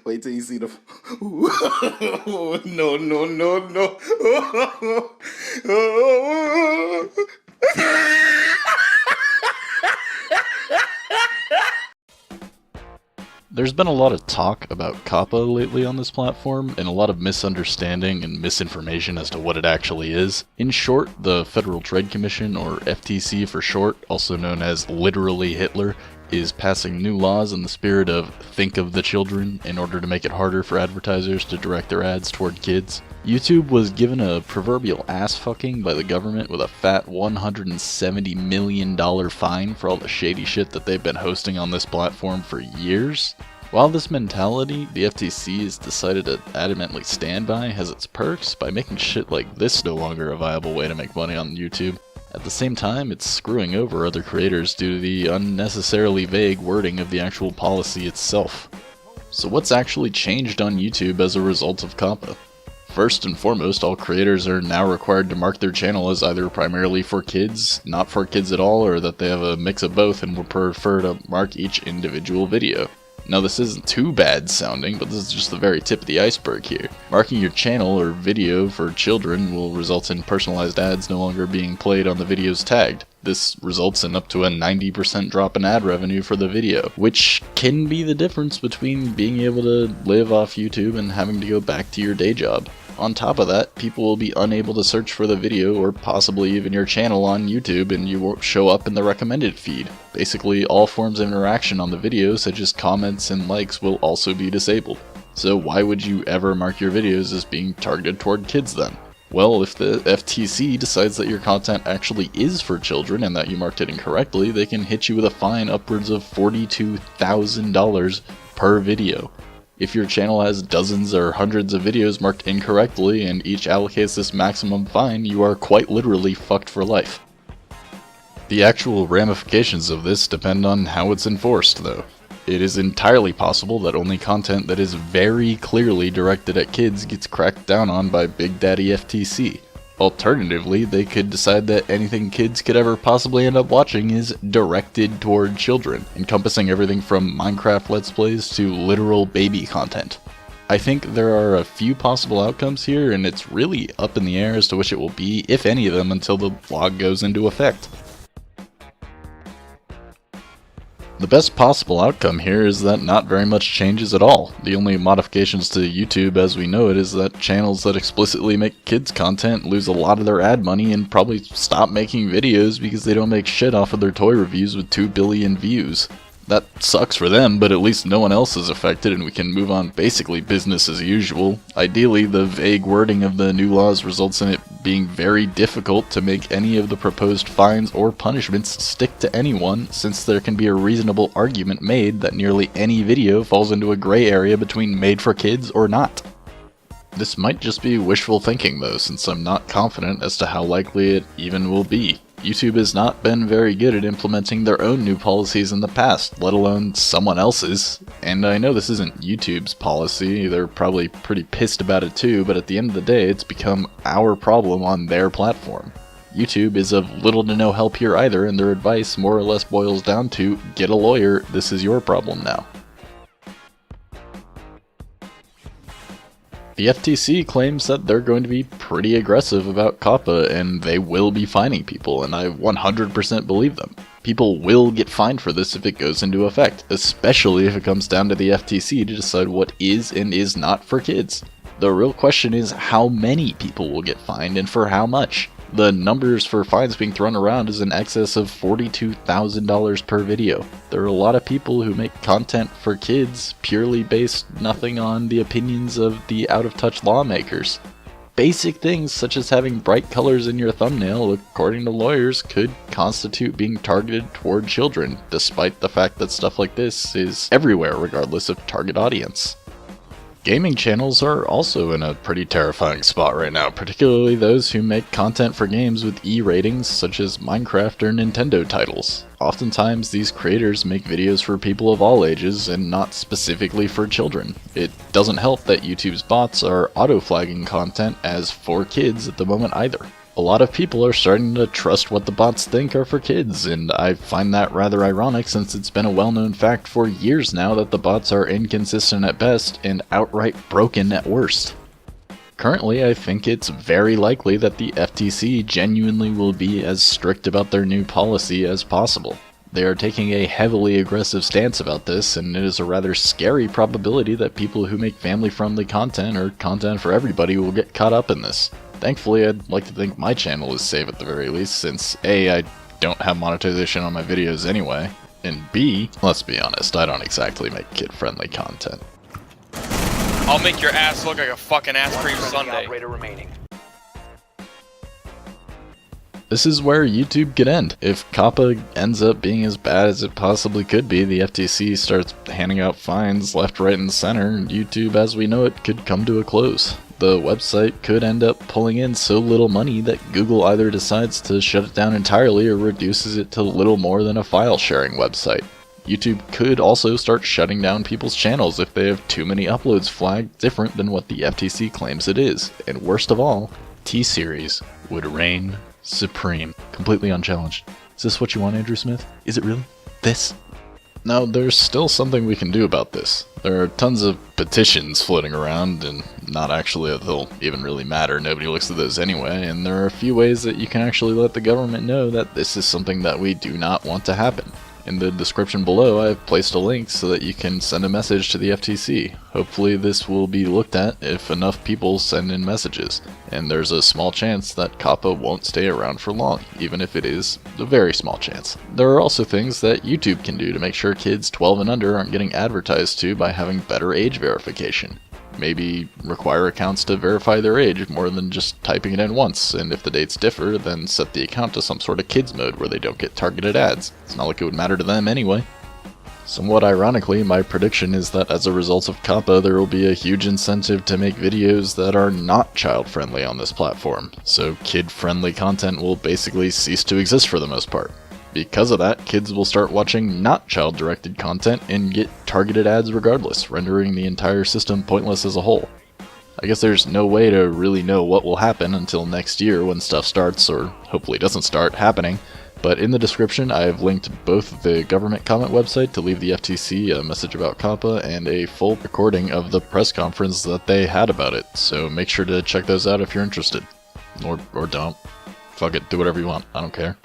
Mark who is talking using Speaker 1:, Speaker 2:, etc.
Speaker 1: Wait till you see the. No, no, no, no.
Speaker 2: There's been a lot of talk about COPPA lately on this platform, and a lot of misunderstanding and misinformation as to what it actually is. In short, the Federal Trade Commission, or FTC for short, also known as literally Hitler, is passing new laws in the spirit of think of the children in order to make it harder for advertisers to direct their ads toward kids. YouTube was given a proverbial ass fucking by the government with a fat $170 million fine for all the shady shit that they've been hosting on this platform for years. While this mentality the FTC has decided to adamantly stand by has its perks by making shit like this no longer a viable way to make money on YouTube, at the same time it's screwing over other creators due to the unnecessarily vague wording of the actual policy itself. So what's actually changed on YouTube as a result of COPPA? First and foremost, all creators are now required to mark their channel as either primarily for kids, not for kids at all, or that they have a mix of both and would prefer to mark each individual video. Now this isn't too bad sounding, but this is just the very tip of the iceberg here. Marking your channel or video for children will result in personalized ads no longer being played on the videos tagged. This results in up to a 90% drop in ad revenue for the video, which can be the difference between being able to live off YouTube and having to go back to your day job. On top of that, people will be unable to search for the video or possibly even your channel on YouTube, and you won't show up in the recommended feed. Basically, all forms of interaction on the video, such as comments and likes, will also be disabled. So why would you ever mark your videos as being targeted toward kids then? Well, if the FTC decides that your content actually is for children and that you marked it incorrectly, they can hit you with a fine upwards of $42,000 per video. If your channel has dozens or hundreds of videos marked incorrectly and each allocates this maximum fine, you are quite literally fucked for life. The actual ramifications of this depend on how it's enforced, though. It is entirely possible that only content that is very clearly directed at kids gets cracked down on by Big Daddy FTC. Alternatively, they could decide that anything kids could ever possibly end up watching is directed toward children, encompassing everything from Minecraft Let's Plays to literal baby content. I think there are a few possible outcomes here, and it's really up in the air as to which it will be, if any of them, until the law goes into effect. The best possible outcome here is that not very much changes at all. The only modifications to YouTube as we know it is that channels that explicitly make kids content lose a lot of their ad money and probably stop making videos because they don't make shit off of their toy reviews with 2 billion views. That sucks for them, but at least no one else is affected and we can move on basically business as usual. Ideally, the vague wording of the new laws results in it being very difficult to make any of the proposed fines or punishments stick to anyone, since there can be a reasonable argument made that nearly any video falls into a gray area between made for kids or not. This might just be wishful thinking though, since I'm not confident as to how likely it even will be. YouTube has not been very good at implementing their own new policies in the past, let alone someone else's. And I know this isn't YouTube's policy, they're probably pretty pissed about it too, but at the end of the day, it's become our problem on their platform. YouTube is of little to no help here either, and their advice more or less boils down to, get a lawyer, this is your problem now. The FTC claims that they're going to be pretty aggressive about COPPA and they will be fining people, and I 100% believe them. People will get fined for this if it goes into effect, especially if it comes down to the FTC to decide what is and is not for kids. The real question is how many people will get fined and for how much. The numbers for fines being thrown around is in excess of $42,000 per video. There are a lot of people who make content for kids purely based nothing on the opinions of the out-of-touch lawmakers. Basic things such as having bright colors in your thumbnail, according to lawyers, could constitute being targeted toward children, despite the fact that stuff like this is everywhere regardless of target audience. Gaming channels are also in a pretty terrifying spot right now, particularly those who make content for games with E ratings such as Minecraft or Nintendo titles. Oftentimes these creators make videos for people of all ages and not specifically for children. It doesn't help that YouTube's bots are auto-flagging content as for kids at the moment either. A lot of people are starting to trust what the bots think are for kids, and I find that rather ironic since it's been a well-known fact for years now that the bots are inconsistent at best and outright broken at worst. Currently, I think it's very likely that the FTC genuinely will be as strict about their new policy as possible. They are taking a heavily aggressive stance about this, and it is a rather scary probability that people who make family-friendly content or content for everybody will get caught up in this. Thankfully, I'd like to think my channel is safe at the very least, since A, I don't have monetization on my videos anyway, and B, let's be honest, I don't exactly make kid-friendly content.
Speaker 3: I'll make your ass look like a fucking ice cream sundae.
Speaker 2: This is where YouTube could end. If COPPA ends up being as bad as it possibly could be, the FTC starts handing out fines left, right, and center, and YouTube as we know it could come to a close. The website could end up pulling in so little money that Google either decides to shut it down entirely or reduces it to little more than a file sharing website. YouTube could also start shutting down people's channels if they have too many uploads flagged different than what the FTC claims it is. And worst of all, T-Series would reign supreme, completely unchallenged. Is this what you want, Andrew Smith? Is it really? This? Now, there's still something we can do about this. There are tons of petitions floating around, and not actually that they'll even really matter, nobody looks at those anyway, and there are a few ways that you can actually let the government know that this is something that we do not want to happen. In the description below, I've placed a link so that you can send a message to the FTC. Hopefully this will be looked at if enough people send in messages, and there's a small chance that COPPA won't stay around for long, even if it is a very small chance. There are also things that YouTube can do to make sure kids 12 and under aren't getting advertised to by having better age verification. Maybe require accounts to verify their age more than just typing it in once, and if the dates differ, then set the account to some sort of kids mode where they don't get targeted ads. It's not like it would matter to them anyway. Somewhat ironically, my prediction is that as a result of COPPA, there will be a huge incentive to make videos that are not child-friendly on this platform, so kid-friendly content will basically cease to exist for the most part. Because of that, kids will start watching not child-directed content and get targeted ads regardless, rendering the entire system pointless as a whole. I guess there's no way to really know what will happen until next year when stuff starts, or hopefully doesn't start, happening, but in the description I have linked both the government comment website to leave the FTC a message about COPPA and a full recording of the press conference that they had about it, so make sure to check those out if you're interested. Or don't. Fuck it, do whatever you want, I don't care.